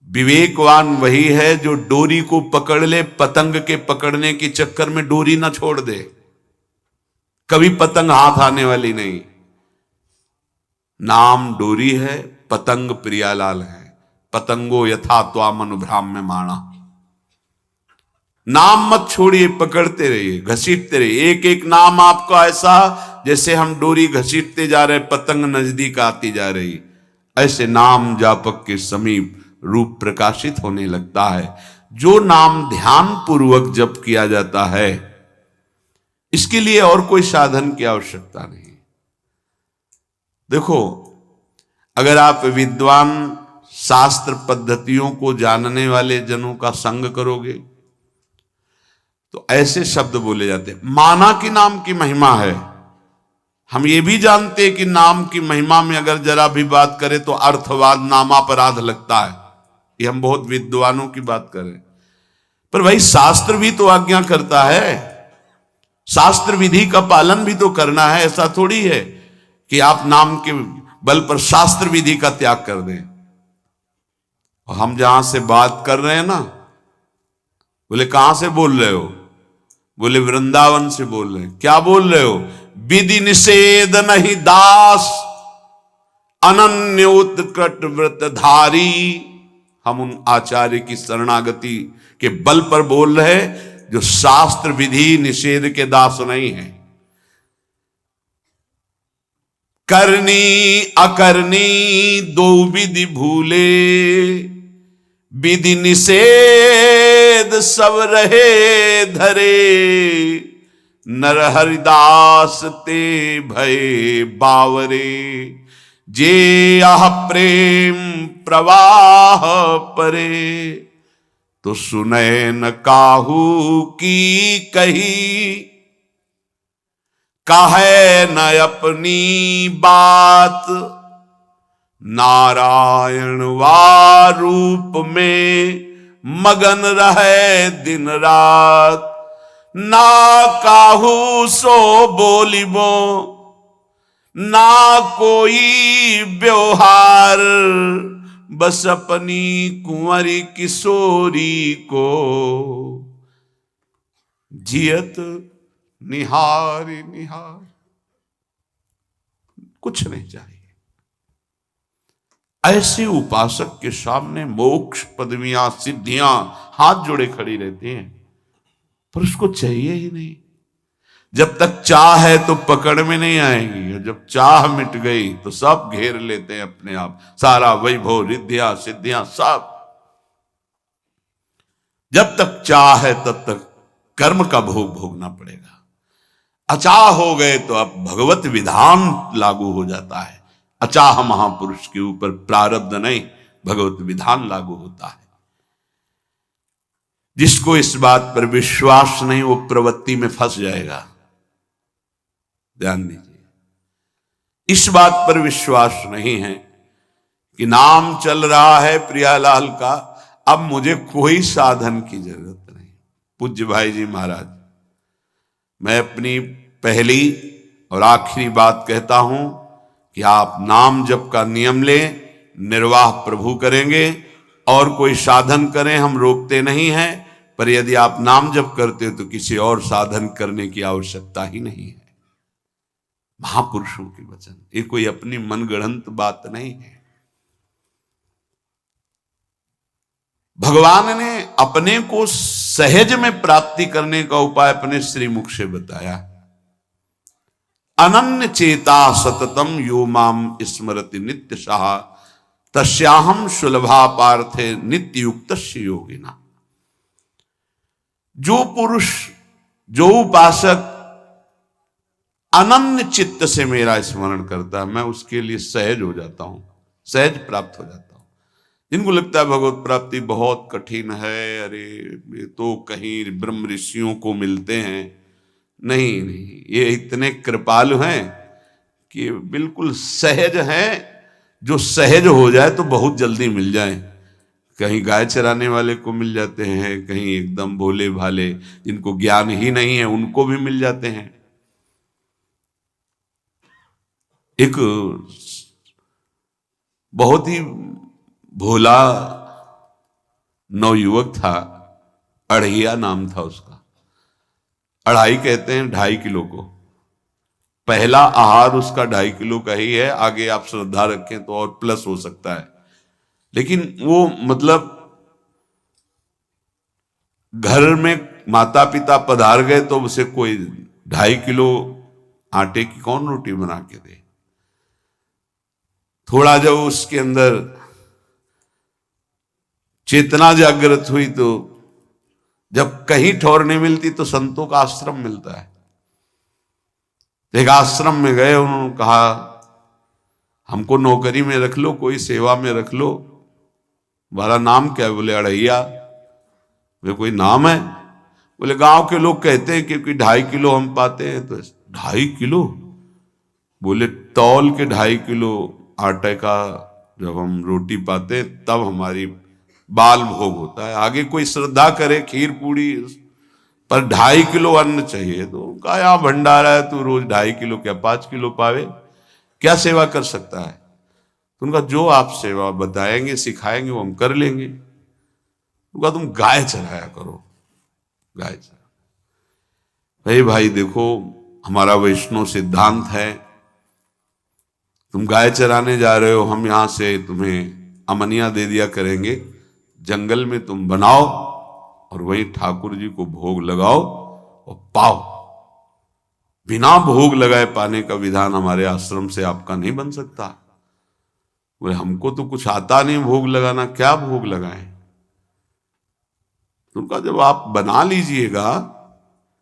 विवेकवान वही है जो डोरी को पकड़ ले, पतंग के पकड़ने के चक्कर में डोरी ना छोड़ दे। कभी पतंग हाथ आने वाली नहीं। नाम डोरी है, पतंग प्रियालाल है। पतंगो यथा त्वाम अनुभ्राम्य माणा। नाम मत छोड़िए, पकड़ते रहिए, घसीटते रहिए। एक एक नाम आपका ऐसा जैसे हम डोरी घसीटते जा रहे, पतंग नजदीक आती जा रही, ऐसे नाम जापक के समीप रूप प्रकाशित होने लगता है। जो नाम ध्यान पूर्वक जप किया जाता है, इसके लिए और कोई साधन की आवश्यकता नहीं। देखो, अगर आप विद्वान शास्त्र पद्धतियों को जानने वाले जनों का संग करोगे तो ऐसे शब्द बोले जाते हैं। माना कि नाम की महिमा है। हम ये भी जानते हैं कि नाम की महिमा में अगर जरा भी बात करें तो अर्थवाद नामापराध लगता है। ये हम बहुत विद्वानों की बात करें, पर भाई शास्त्र भी तो आज्ञा करता है, शास्त्र विधि का पालन भी तो करना है। ऐसा थोड़ी है कि आप नाम के बल पर शास्त्र विधि का त्याग कर दें। और हम जहां से बात कर रहे हैं ना, बोले कहां से बोल रहे हो? बोले वृंदावन से बोल रहे हैं। क्या बोल रहे हो? विधि निषेध नहीं दास, अनन्य उत्कट व्रतधारी। हम उन आचार्य की शरणागति के बल पर बोल रहे जो शास्त्र विधि निषेध के दास नहीं है। करनी अकरनी दो विधि भूले, विधि निषेध सब रहे धरे। नर हरिदास ते भय बावरे, जे आह प्रेम प्रवाह परे। तो सुने न काहू की कही, काहे न अपनी बात। नारायण वा रूप में मगन रहे दिन रात। ना काहू सो बोलिबो, ना कोई व्यवहार। बस अपनी कुंवरी किशोरी को जियत निहारी निहार। कुछ नहीं चाहिए। ऐसे उपासक के सामने मोक्ष पदवियां सिद्धियां हाथ जोड़े खड़ी रहती हैं, पर उसको चाहिए ही नहीं। जब तक चाह है तो पकड़ में नहीं आएंगी, और जब चाह मिट गई तो सब घेर लेते हैं अपने आप। सारा वैभव रिद्धियां सिद्धियां सब। जब तक चाह है तब तक कर्म का भोग भोगना पड़ेगा। अचाह हो गए तो अब भगवत विधान लागू हो जाता है। अचाह महापुरुष के ऊपर प्रारब्ध नहीं, भगवत विधान लागू होता है। जिसको इस बात पर विश्वास नहीं वो प्रवृत्ति में फंस जाएगा। ध्यान दीजिए, इस बात पर विश्वास नहीं है कि नाम चल रहा है प्रियालाल का, अब मुझे कोई साधन की जरूरत नहीं। पूज्य भाई जी महाराज, मैं अपनी पहली और आखिरी बात कहता हूं कि आप नाम जप का नियम लें, निर्वाह प्रभु करेंगे। और कोई साधन करें, हम रोकते नहीं हैं, पर यदि आप नाम जप करते हो तो किसी और साधन करने की आवश्यकता ही नहीं है। महापुरुषों के वचन, ये कोई अपनी मनगढ़ंत बात नहीं है। भगवान ने अपने को सहज में प्राप्ति करने का उपाय अपने श्रीमुख से बताया। अनन्य चेता सततम यो माम स्मरति नित्य सहा, तस्याहम सुलभा पार्थे नित्य युक्त योगिना। जो पुरुष, जो उपासक अनन्य चित्त से मेरा स्मरण करता है, मैं उसके लिए सहज हो जाता हूं, सहज प्राप्त हो जाता हूं। जिनको लगता है भगवत प्राप्ति बहुत कठिन है, अरे ये तो कहीं ब्रह्म ऋषियों को मिलते हैं, नहीं नहीं, ये इतने कृपालु हैं कि बिल्कुल सहज हैं। जो सहज हो जाए तो बहुत जल्दी मिल जाए। कहीं गाय चराने वाले को मिल जाते हैं, कहीं एकदम भोले भाले जिनको ज्ञान ही नहीं है उनको भी मिल जाते हैं। एक बहुत ही भोला नवयुवक था, अढ़ैया नाम था उसका। अढ़ाई कहते हैं 2.5 किलो को। पहला आहार उसका 2.5 किलो का ही है, आगे आप श्रद्धा रखें तो और प्लस हो सकता है। लेकिन वो मतलब घर में माता पिता पधार गए तो उसे कोई 2.5 किलो आटे की कौन रोटी बना के दे। थोड़ा जब उसके अंदर चेतना जागृत हुई तो जब कहीं ठौर नहीं मिलती तो संतों का आश्रम मिलता है। एक आश्रम में गए, उन्होंने कहा हमको नौकरी में रख लो, कोई सेवा में रख लो, तुम्हारा नाम क्या है? बोले अढ़ैया। वे कोई नाम है? बोले गांव के लोग कहते हैं क्योंकि 2.5 किलो हम पाते हैं। तो 2.5 किलो? बोले तौल के 2.5 किलो आटे का जब हम रोटी पाते हैं तब हमारी बाल भोग होता है। आगे कोई श्रद्धा करे खीर पूड़ी, पर 2.5 किलो अन्न चाहिए। तो कहा यहाँ भंडारा है, तू रोज 2.5 किलो क्या 5 किलो पावे, क्या सेवा कर सकता है? तो उनका जो आप सेवा बताएंगे सिखाएंगे वो हम कर लेंगे। उनका तुम गाय चराया करो, गाय चरा। भाई देखो, हमारा वैष्णव सिद्धांत है, तुम गाय चराने जा रहे हो, हम यहां से तुम्हें अमनिया दे दिया करेंगे, जंगल में तुम बनाओ और वहीं ठाकुर जी को भोग लगाओ और पाओ। बिना भोग लगाए पाने का विधान हमारे आश्रम से आपका नहीं बन सकता। बोले हमको तो कुछ आता नहीं भोग लगाना, क्या भोग लगाएं? उनका जब आप बना लीजिएगा,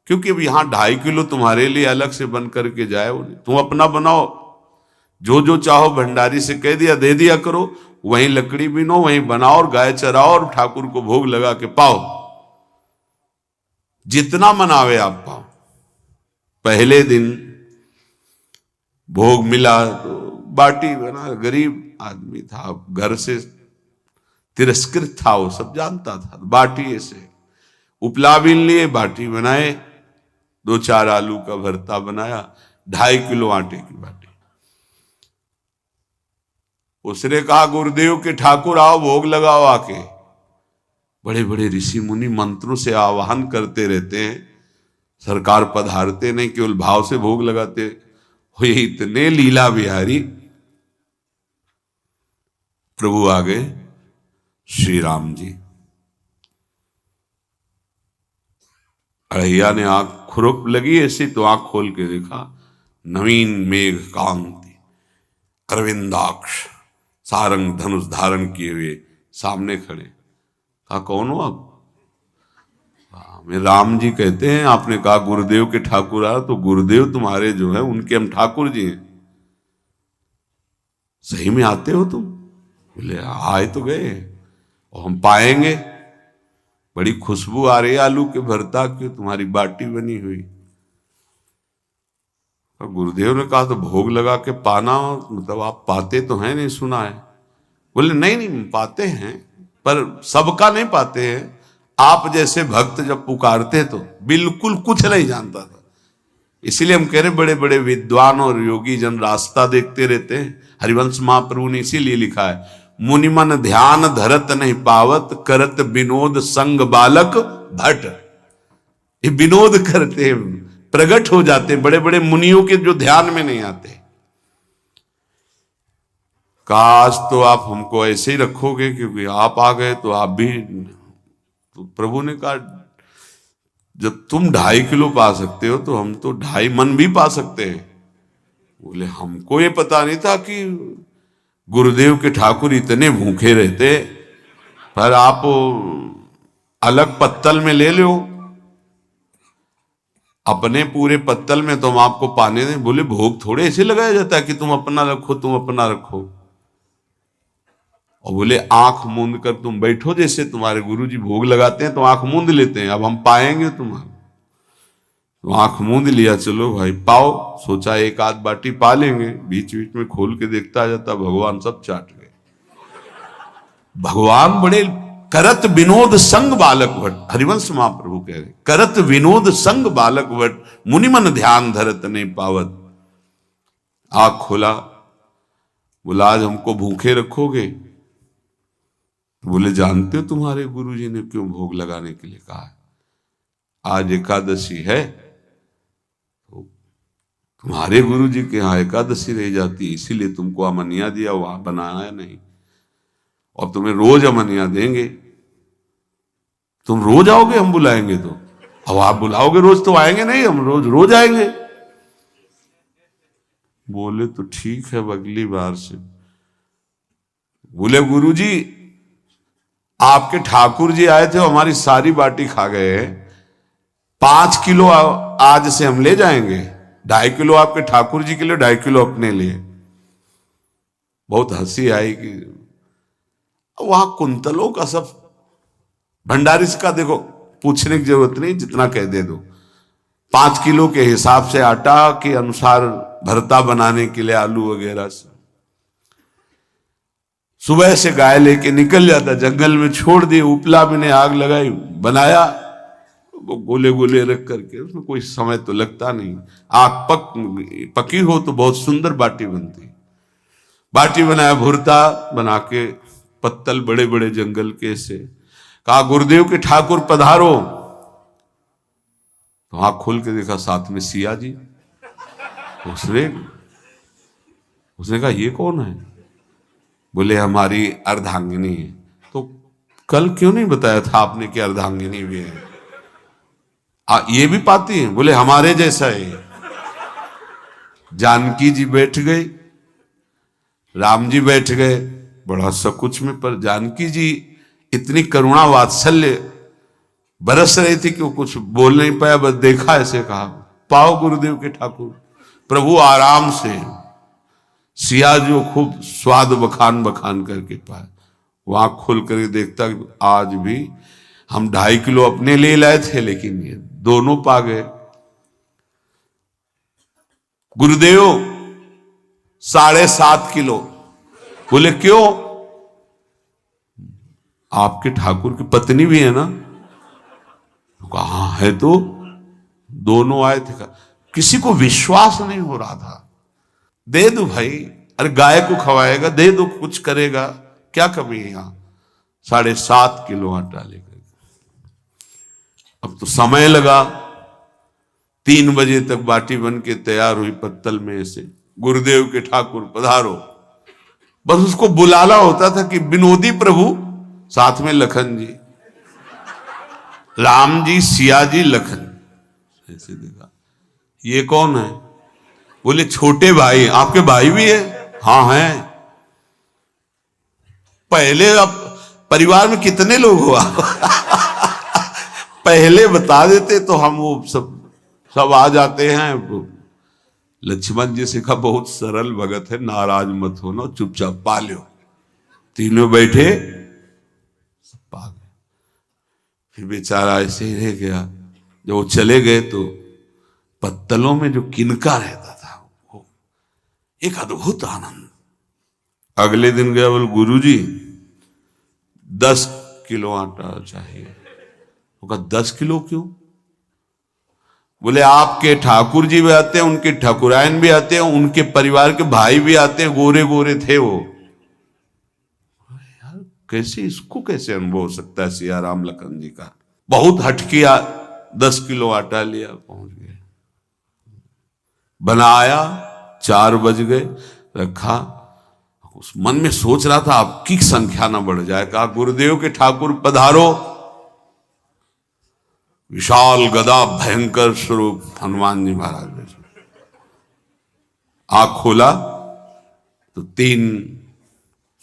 क्योंकि अब यहां 2.5 किलो तुम्हारे लिए अलग से बन करके जाए, तुम अपना बनाओ, जो जो चाहो भंडारी से कह दिया दे दिया करो, वहीं लकड़ी बीनो, वहीं बनाओ और गाय चराओ और ठाकुर को भोग लगा के पाओ। जितना मनावे आप पाओ। पहले दिन भोग मिला तो बाटी बना, गरीब आदमी था, घर से तिरस्कृत था, वो सब जानता था। बाटी ऐसे उपला बीन लिए, बाटी बनाए, 2-4 आलू का भरता बनाया, 2.5 किलो आटे की बाटी। उसने कहा गुरुदेव के ठाकुर आओ भोग लगाओ आके। बड़े बड़े ऋषि मुनि मंत्रों से आवाहन करते रहते हैं, सरकार पधारते नहीं, केवल भाव से भोग लगाते हो। ये इतने लीला बिहारी प्रभु आ गए, श्री राम जी। अढ़ैया ने आंख खुरक लगी ऐसी तो आंख खोल के देखा, नवीन मेघ कांति, अरविंदाक्ष, सारंग धनुष धारण किए हुए सामने खड़े। कहा कौन हो आप? मैं राम जी कहते हैं। आपने कहा गुरुदेव के ठाकुर आ, तो गुरुदेव तुम्हारे जो है उनके हम ठाकुर जी हैं। सही में आते हो तुम? बोले आए तो गए और हम पाएंगे। बड़ी खुशबू आ रही है आलू के भरता की, तुम्हारी बाटी बनी हुई। और गुरुदेव ने कहा तो भोग लगा के पाना, मतलब आप पाते तो हैं? नहीं सुना है। बोले नहीं नहीं पाते हैं, पर सबका नहीं पाते हैं। आप जैसे भक्त जब पुकारते तो बिल्कुल कुछ नहीं जानता था। इसीलिए हम कह रहे बड़े बड़े विद्वान और योगी जन रास्ता देखते रहते हैं। हरिवंश महाप्रभु ने इसीलिए लिखा है, मुनिमन ध्यान धरत नहीं पावत, करत विनोद संग बालक भट। ये विनोद करते प्रकट हो जाते बड़े बड़े मुनियों के जो ध्यान में नहीं आते। काश तो आप हमको ऐसे ही रखोगे, क्योंकि आप आ गए तो आप भी। तो प्रभु ने कहा जब तुम 2.5 किलो पा सकते हो तो हम तो 2.5 मन भी पा सकते हैं। बोले हमको ये पता नहीं था कि गुरुदेव के ठाकुर इतने भूखे रहते, पर आप अलग पत्तल में ले लो, अपने पूरे पत्तल में तो हम आपको पाने दें। बोले भोग थोड़े ऐसे लगाया जाता है कि तुम अपना रखो तुम अपना रखो। और बोले आंख मूंद कर तुम बैठो, जैसे तुम्हारे गुरुजी भोग लगाते हैं तो आंख मूंद लेते हैं, अब हम पाएंगे तुम्हारा। तो आंख मूंद लिया, चलो भाई पाओ। सोचा एक आध बाटी पा लेंगे, बीच बीच में खोल के देखता जाता, भगवान सब चाट गए। भगवान बड़े करत विनोद संग बालक भट, हरिवंश महाप्रभु कह रहे, करत विनोद संग बालक भट, मुनिमन ध्यान धरत नहीं पावत। आंख खोला, बोला आज हमको भूखे रखोगे? तो बोले जानते हो तुम्हारे गुरुजी ने क्यों भोग लगाने के लिए कहा है? आज एकादशी है, तो तुम्हारे गुरुजी के यहाँ एकादशी रह जाती है, इसीलिए तुमको अमनिया दिया, वहां बनाया नहीं, और तुम्हें रोज अमनिया देंगे। तुम रोज आओगे हम बुलाएंगे तो? अब आप बुलाओगे रोज तो आएंगे नहीं, हम रोज रोज आएंगे। बोले तो ठीक है, अगली बार से। बोले गुरुजी आपके ठाकुर जी आए थे, हमारी सारी बाटी खा गए, 5 किलो आज से हम ले जाएंगे, 2.5 किलो आपके ठाकुर जी के लिए, 2.5 किलो अपने लिए। बहुत हंसी आई कि वहां कुंतलों का सब भंडारिस का देखो, पूछने की जरूरत नहीं, जितना कह दे दो। 5 किलो के हिसाब से आटा के अनुसार भरता बनाने के लिए आलू वगैरह से सुबह से गाय लेके निकल जाता, जंगल में छोड़ दिए, उपला में ने आग लगाई, बनाया, वो गोले गोले रख करके, उसमें कोई समय तो लगता नहीं। आग पकी हो तो बहुत सुंदर बाटी बनती। बाटी बनाया, भुरता बना के, पत्तल बड़े बड़े जंगल के से, कहा गुरुदेव के ठाकुर पधारो। तो आंख खोल के देखा साथ में सिया जी। उसने कहा ये कौन है? बोले हमारी अर्धांगिनी है। तो कल क्यों नहीं बताया था आपने कि अर्धांगिनी भी है? ये भी पाती है? बोले हमारे जैसा है। जानकी जी बैठ गई, राम जी बैठ गए, बड़ा सकुच में, पर जानकी जी इतनी करुणा वात्सल्य बरस रही थी कि वो कुछ बोल नहीं पाया, बस देखा, ऐसे कहा पाओ गुरुदेव के ठाकुर। प्रभु आराम से, सिया जो खूब स्वाद बखान बखान करके पाए, वो आंख खोल कर देखता आज भी हम 2.5 किलो अपने लिए लाए थे, लेकिन ये दोनों पा गए। गुरुदेव 7.5 किलो। बोले क्यों? आपके ठाकुर की पत्नी भी है ना? कहा है, तो दोनों आए थे। किसी को विश्वास नहीं हो रहा था। दे दो भाई, अरे गाय को खवाएगा, दे दो, कुछ करेगा, क्या कमी है यहां? 7.5 किलो आटा लेकर। अब तो समय लगा, 3 बजे तक बाटी बन के तैयार हुई पत्तल में से। गुरुदेव के ठाकुर पधारो, बस उसको बुलाना होता था कि विनोदी प्रभु, साथ में लखन जी, राम जी, सिया जी, लखन। ऐसे देखा, ये कौन है? बोले छोटे भाई। आपके भाई भी है? हाँ है। पहले अब परिवार में कितने लोग हो आप? पहले बता देते तो हम वो सब आ जाते हैं। लक्ष्मण जी से कहा बहुत सरल भगत है, नाराज मत होना, चुपचाप पा लो। तीनों बैठे, सब पा गए। फिर बेचारा ऐसे ही रह गया। जब वो चले गए तो पत्तलों में जो किनका रहता था, वो एक अद्भुत आनंद। अगले दिन गया, बोले गुरुजी 10 किलो आटा चाहिए। वो कहा 10 किलो क्यों? बोले आपके ठाकुर जी भी आते हैं, उनके ठाकुरायन भी आते हैं, उनके परिवार के भाई भी आते हैं, गोरे गोरे थे वो। यार कैसे, इसको कैसे अनुभव हो सकता है सिया राम लखन जी का? बहुत हट किया, 10 किलो आटा लिया, पहुंच गए, बनाया, 4 बज गए, रखा। उस मन में सोच रहा था आपकी संख्या ना बढ़ जाए। कहा गुरुदेव के ठाकुर पधारो। विशाल गदा भयंकर स्वरूप हनुमान जी महाराज। आंख खोला तो 3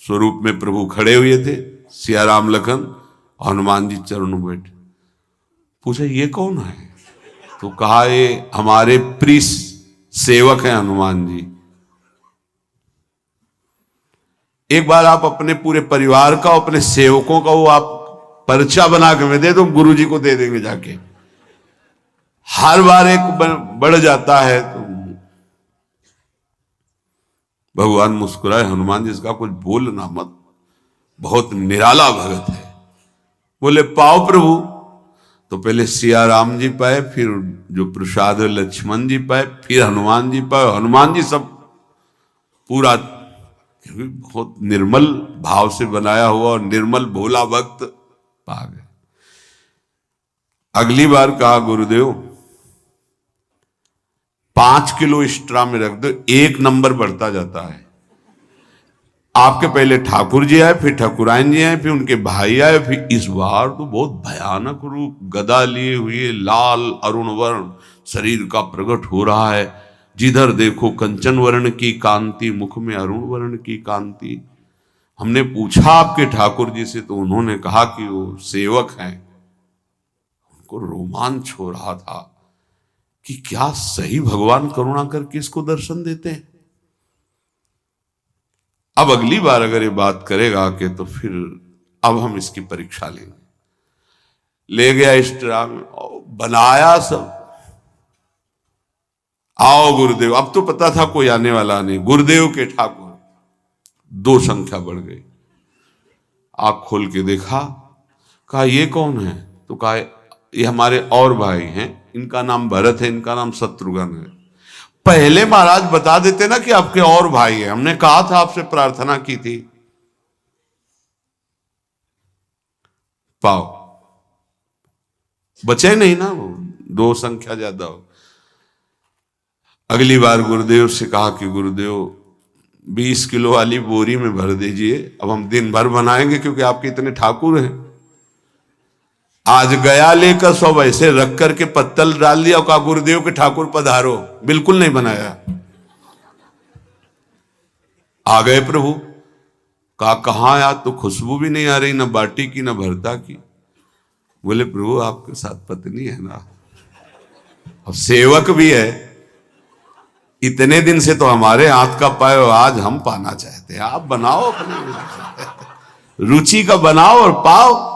स्वरूप में प्रभु खड़े हुए थे, सिया राम लखन, हनुमान जी चरणों में बैठे। पूछा ये कौन है? तो कहा ये हमारे प्रिय सेवक हैं हनुमान जी। एक बार आप अपने पूरे परिवार का, अपने सेवकों का वो आप पर्चा बना के मैं दे दो, गुरु जी को दे देंगे जाके। हर बार एक बढ़ जाता है तो भगवान मुस्कुराए, हनुमान जी इसका कुछ बोलना मत, बहुत निराला भगत है। बोले पाओ प्रभु। तो पहले सिया राम जी पाए, फिर जो प्रसाद लक्ष्मण जी पाए, फिर हनुमान जी पाए। हनुमान जी सब पूरा बहुत निर्मल भाव से बनाया हुआ और निर्मल भोला भक्त पा गए। अगली बार कहा गुरुदेव 5 किलो एक्स्ट्रा में रख दो, 1 नंबर बढ़ता जाता है। आपके पहले ठाकुर जी आए, फिर ठाकुरायन जी आए, फिर उनके भाई आए, फिर इस बार तो बहुत भयानक रूप, गदा लिए हुए, लाल अरुण वर्ण शरीर का प्रकट हो रहा है। जिधर देखो कंचन वर्ण की कांति, मुख में अरुण वर्ण की कांति। हमने पूछा आपके ठाकुर जी से, तो उन्होंने कहा कि वो सेवक हैं। उनको रोमांच हो रहा था कि क्या सही भगवान करुणा करके इसको दर्शन देते हैं। अब अगली बार अगर ये बात करेगा कि तो फिर अब हम इसकी परीक्षा लेंगे। ले गया एक्स्ट्रा में, बनाया सब। आओ गुरुदेव, अब तो पता था कोई आने वाला नहीं। गुरुदेव के ठाकुर 2 संख्या बढ़ गई। आंख खोल के देखा, कहा ये कौन है? तो कहा ये हमारे और भाई हैं, इनका नाम भरत है, इनका नाम शत्रुघ्न है। पहले महाराज बता देते ना कि आपके और भाई हैं, हमने कहा था, आपसे प्रार्थना की थी। पाओ बचे नहीं ना, वो 2 संख्या ज्यादा हो। अगली बार गुरुदेव से कहा कि गुरुदेव 20 किलो वाली बोरी में भर दीजिए, अब हम दिन भर बनाएंगे क्योंकि आपके इतने ठाकुर हैं। आज गया लेकर सब ऐसे रख करके पत्तल डाल दिया, कहा गुरुदेव के ठाकुर पधारो, बिल्कुल नहीं बनाया। आ गए प्रभु, कहा कहां यार, तो खुशबू भी नहीं आ रही, ना बाटी की ना भरता की। बोले प्रभु आपके साथ पत्नी है ना, अब सेवक भी है, इतने दिन से तो हमारे हाथ का पाए, आज हम पाना चाहते हैं, आप बनाओ अपने रुचि का बनाओ और पाओ।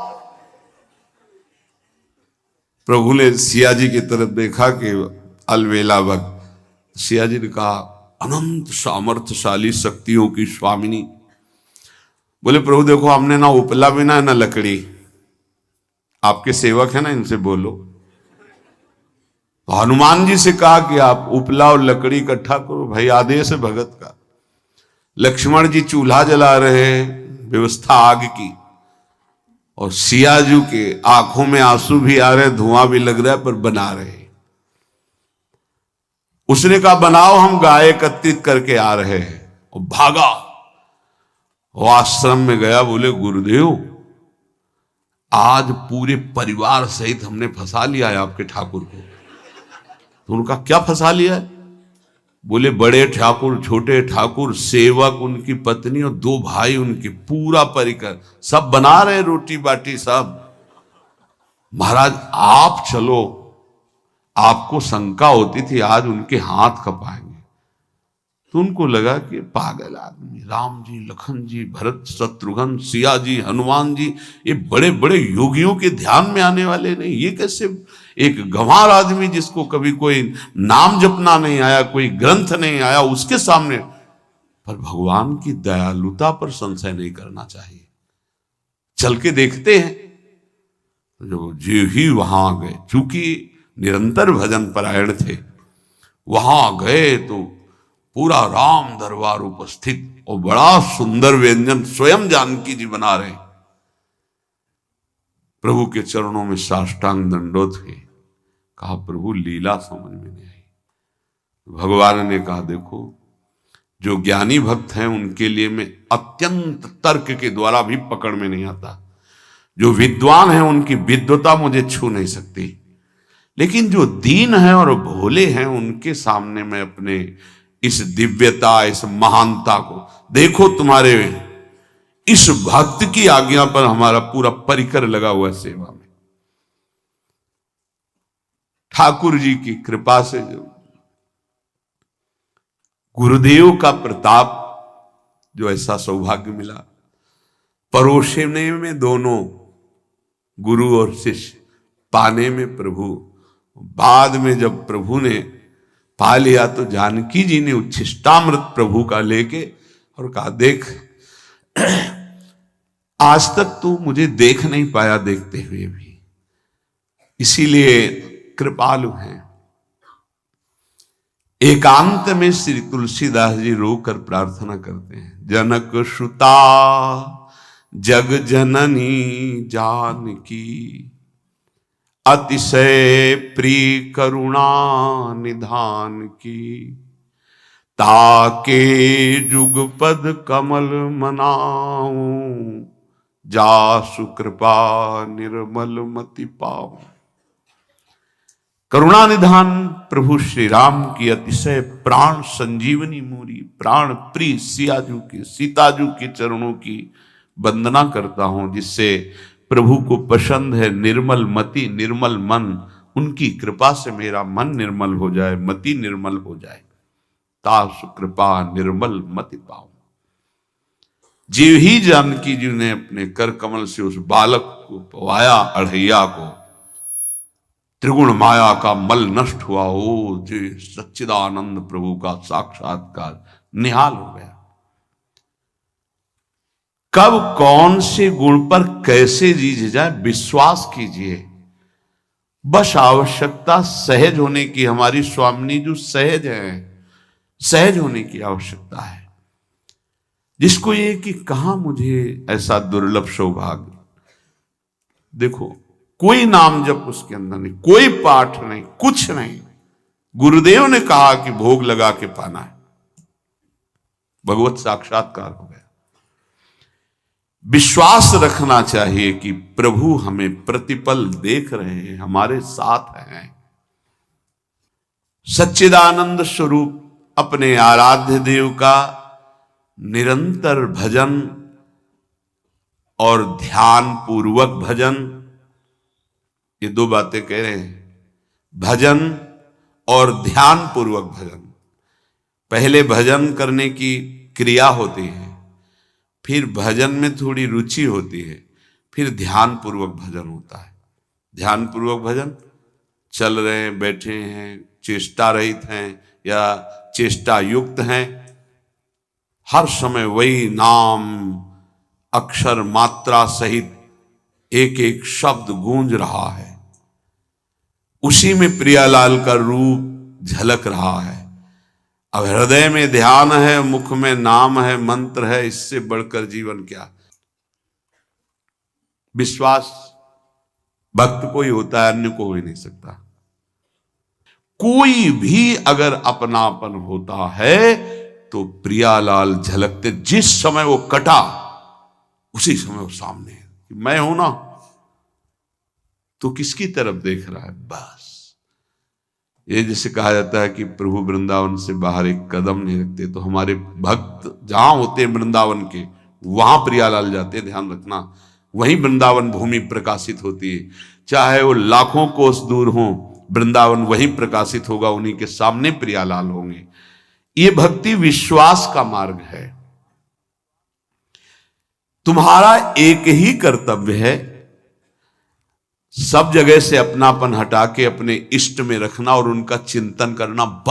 प्रभु ने सिया जी की तरफ देखा कि अलवेला वक्त। सिया जी ने कहा अनंत सामर्थ्यशाली शक्तियों की स्वामिनी। बोले प्रभु देखो हमने ना उपला बिना ना लकड़ी, आपके सेवक है ना, इनसे बोलो। तो हनुमान जी से कहा कि आप उपला और लकड़ी इकट्ठा करो, भाई आदेश है भगत का। लक्ष्मण जी चूल्हा जला रहे हैं, व्यवस्था आग की, और सियाजू के आंखों में आंसू भी आ रहे, धुआं भी लग रहा है, पर बना रहे। उसने कहा बनाओ, हम गाय एकत्रित करके आ रहे हैं, और भागा। वो आश्रम में गया, बोले गुरुदेव आज पूरे परिवार सहित हमने फंसा लिया है आपके ठाकुर को। तो उनका क्या फंसा लिया है? बोले बड़े ठाकुर, छोटे ठाकुर, सेवक, उनकी पत्नी और 2 भाई उनके, पूरा परिकर, सब बना रहे रोटी बाटी सब। महाराज आप चलो, आपको शंका होती थी आज उनके हाथ कपाएंगे। तो उनको लगा कि पागल आदमी, राम जी, लखन जी, भरत, शत्रुघ्न, सिया जी, हनुमान जी, ये बड़े बड़े योगियों के ध्यान में आने वाले नहीं, ये कैसे एक गंवार आदमी जिसको कभी कोई नाम जपना नहीं आया, कोई ग्रंथ नहीं आया, उसके सामने। पर भगवान की दयालुता पर संशय नहीं करना चाहिए। चल के देखते हैं। जो जी ही वहां गए, चूंकि निरंतर भजन परायण थे, वहां गए तो पूरा राम दरबार उपस्थित, और बड़ा सुंदर व्यंजन स्वयं जानकी जी बना रहे। प्रभु के चरणों में साष्टांग दंडोत हुए। कहा प्रभु लीला समझ में नहीं आई। भगवान ने कहा देखो, जो ज्ञानी भक्त हैं उनके लिए मैं अत्यंत तर्क के द्वारा भी पकड़ में नहीं आता। जो विद्वान हैं उनकी विद्वता मुझे छू नहीं सकती, लेकिन जो दीन हैं और भोले हैं उनके सामने मैं अपने इस दिव्यता, इस महानता को देखो। तुम्हारे इस भक्त की आज्ञा पर हमारा पूरा परिकर लगा हुआ है सेवा में। ठाकुर जी की कृपा से जो गुरुदेव का प्रताप, जो ऐसा सौभाग्य मिला, परोसने में दोनों गुरु और शिष्य, पाने में प्रभु। बाद में जब प्रभु ने पा लिया तो जानकी जी ने उच्छिष्टामृत प्रभु का लेके और कहा देख, आज तक तू मुझे देख नहीं पाया देखते हुए भी, इसीलिए कृपालु हैं। एकांत में श्री तुलसीदास जी रोकर प्रार्थना करते हैं, जनक सुता जग जननी जानकी, अतिशय प्रिय करुणा निधान की, ताके जुगपद कमल मनाऊं, जासु कृपा निर्मल मति पाऊं। करुणा निधान प्रभु श्री राम की अतिशय प्राण संजीवनी मूरी, प्राण प्रिय सियाजू की, सीताजू के चरणों की वंदना करता हूं, जिससे प्रभु को पसंद है निर्मल मति निर्मल मन। उनकी कृपा से मेरा मन निर्मल हो जाए, मति निर्मल हो जाए। तासु कृपा निर्मल मति पाऊं। जीव ही जानकी जी ने अपने कर कमल से उस बालक को पवाया, अढ़ैया को, त्रिगुण माया का मल नष्ट हुआ। ओ जी सच्चिदानंद प्रभु का साक्षात्कार निहाल हो गया। कब कौन से गुण पर कैसे जीज जाए विश्वास कीजिए। बस आवश्यकता सहज होने की। हमारी स्वामिनी जो सहज है, सहज होने की आवश्यकता है। जिसको ये कि कहां मुझे ऐसा दुर्लभ सौभाग्य। देखो कोई नाम जप उसके अंदर नहीं, कोई पाठ नहीं, कुछ नहीं। गुरुदेव ने कहा कि भोग लगा के पाना है, भगवत साक्षात्कार हो गया। विश्वास रखना चाहिए कि प्रभु हमें प्रतिपल देख रहे हैं, हमारे साथ हैं। सच्चिदानंद स्वरूप अपने आराध्य देव का निरंतर भजन और ध्यान पूर्वक भजन, ये दो बातें कह रहे हैं, भजन और ध्यान पूर्वक भजन। पहले भजन करने की क्रिया होती है, फिर भजन में थोड़ी रुचि होती है, फिर ध्यान पूर्वक भजन होता है। ध्यान पूर्वक भजन, चल रहे हैं, बैठे हैं, चेष्टा रहित हैं या चेष्टा युक्त हैं, हर समय वही नाम अक्षर मात्रा सहित एक एक शब्द गूंज रहा है, उसी में प्रियालाल का रूप झलक रहा है। अब हृदय में ध्यान है, मुख में नाम है, मंत्र है, इससे बढ़कर जीवन क्या। विश्वास भक्त को ही होता है, अन्य को हो ही नहीं सकता। कोई भी अगर अपनापन होता है तो प्रियालाल झलकते। जिस समय वो कटा उसी समय वो सामने है। मैं हूं ना, तो किसकी तरफ देख रहा है? बस ये जैसे कहा जाता है कि प्रभु वृंदावन से बाहर एक कदम नहीं रखते, तो हमारे भक्त जहां होते हैं वृंदावन के, वहां प्रियालाल जाते हैं। ध्यान रखना, वहीं वृंदावन भूमि प्रकाशित होती है। चाहे वो लाखों कोस दूर हो, वृंदावन वहीं प्रकाशित होगा, उन्हीं के सामने प्रियालाल होंगे। ये भक्ति विश्वास का मार्ग है। तुम्हारा एक ही कर्तव्य है, सब जगह से अपनापन हटा के अपने इष्ट में रखना और उनका चिंतन करना। बस